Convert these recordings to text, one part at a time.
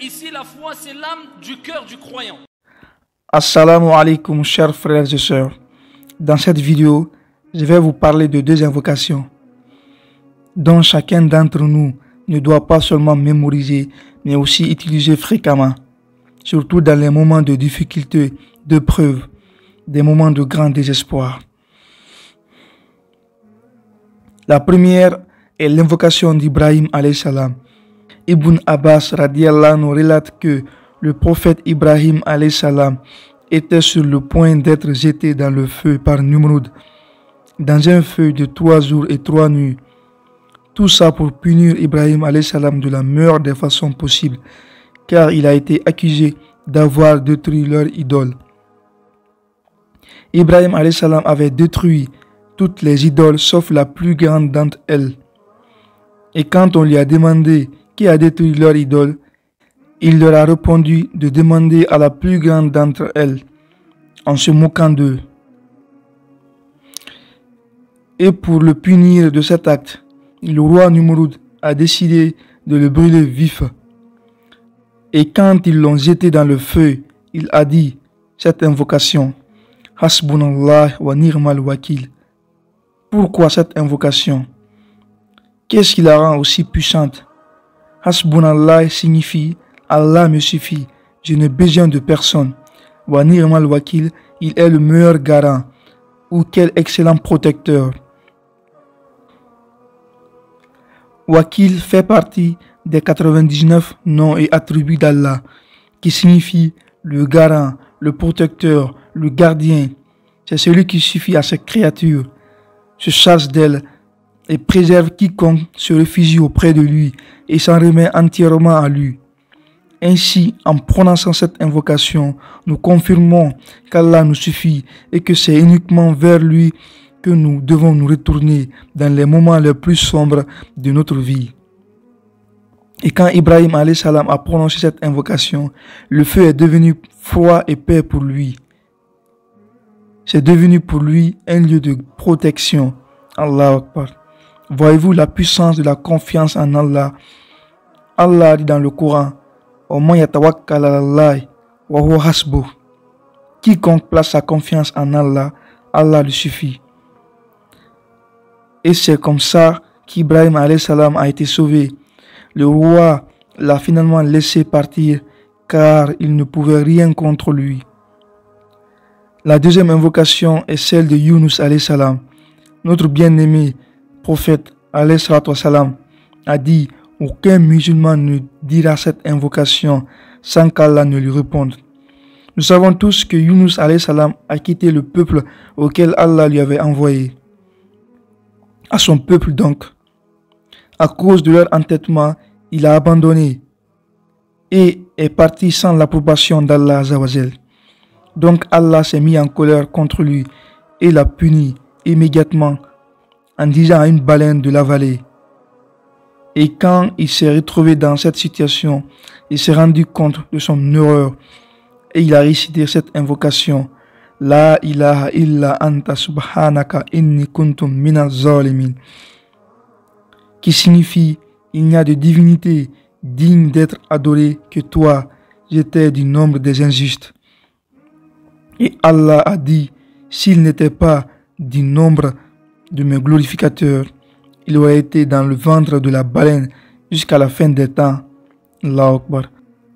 ici la foi c'est l'âme du cœur du croyant. Assalamu alaikum chers frères et sœurs. Dans cette vidéo, je vais vous parler de deux invocations dont chacun d'entre nous ne doit pas seulement mémoriser mais aussi utiliser fréquemment, surtout dans les moments de difficulté, de preuve, des moments de grand désespoir. La première est l'invocation d'Ibrahim alayhi salam. Ibn Abbas radiallahu anhu relate que le prophète Ibrahim alayhi salam était sur le point d'être jeté dans le feu par Numrud, dans un feu de 3 jours et 3 nuits. Tout ça pour punir Ibrahim alayhi salam de la meilleure des façons possibles, car il a été accusé d'avoir détruit leur idole. Ibrahim alayhi salam avait détruit toutes les idoles sauf la plus grande d'entre elles. Et quand on lui a demandé qui a détruit leur idole, il leur a répondu de demander à la plus grande d'entre elles, en se moquant d'eux. Et pour le punir de cet acte, le roi Numrud a décidé de le brûler vif. Et quand ils l'ont jeté dans le feu, il a dit cette invocation, Hasbunallah wa ni'mal wakil. Pourquoi cette invocation? Qu'est-ce qui la rend aussi puissante? Hasbunallah signifie Allah me suffit, je n'ai besoin de personne. Wa ni'mal wakil, il est le meilleur garant, ou quel excellent protecteur. Wakil fait partie des 99 noms et attributs d'Allah, qui signifie le garant, le protecteur, le gardien. C'est celui qui suffit à ses créatures, se chasse d'elles et préserve quiconque se réfugie auprès de lui et s'en remet entièrement à lui. Ainsi, en prononçant cette invocation, nous confirmons qu'Allah nous suffit et que c'est uniquement vers lui que nous devons nous retourner dans les moments les plus sombres de notre vie. Et quand Ibrahim alayhi salam a prononcé cette invocation, le feu est devenu froid et paix pour lui. C'est devenu pour lui un lieu de protection. Allahu Akbar. Voyez-vous la puissance de la confiance en Allah. Allah dit dans le Coran, Oman yatawakkal ala Allah wa huwa hasbuh. Quiconque place sa confiance en Allah, Allah lui suffit. Et c'est comme ça qu'Ibrahim alayhi salam a été sauvé. Le roi l'a finalement laissé partir car il ne pouvait rien contre lui. La deuxième invocation est celle de Yunus alayhi salam. Notre bien-aimé prophète alayhi salam a dit « Aucun musulman ne dira cette invocation sans qu'Allah ne lui réponde ». Nous savons tous que Yunus alayhi salam a quitté le peuple auquel Allah lui avait envoyé. À son peuple donc. À cause de leur entêtement, il a abandonné et est parti sans l'approbation d'Allah Azawajal. Donc Allah s'est mis en colère contre lui et l'a puni immédiatement en disant à une baleine de l'avaler. Et quand il s'est retrouvé dans cette situation, il s'est rendu compte de son erreur et il a récité cette invocation. La ilaha illa anta subhanaka inni kuntum minaz zalimin, qui signifie il n'y a de divinité digne d'être adorée que toi, j'étais du nombre des injustes. Et Allah a dit, s'il n'était pas du nombre de mes glorificateurs, il aurait été dans le ventre de la baleine jusqu'à la fin des temps. Allahu Akbar.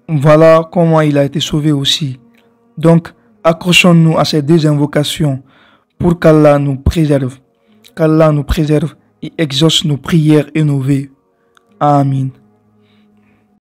Voilà comment il a été sauvé aussi. Donc, accrochons-nous à ces deux invocations pour qu'Allah nous préserve. Qu'Allah nous préserve et exauce nos prières et nos vœux. Amin.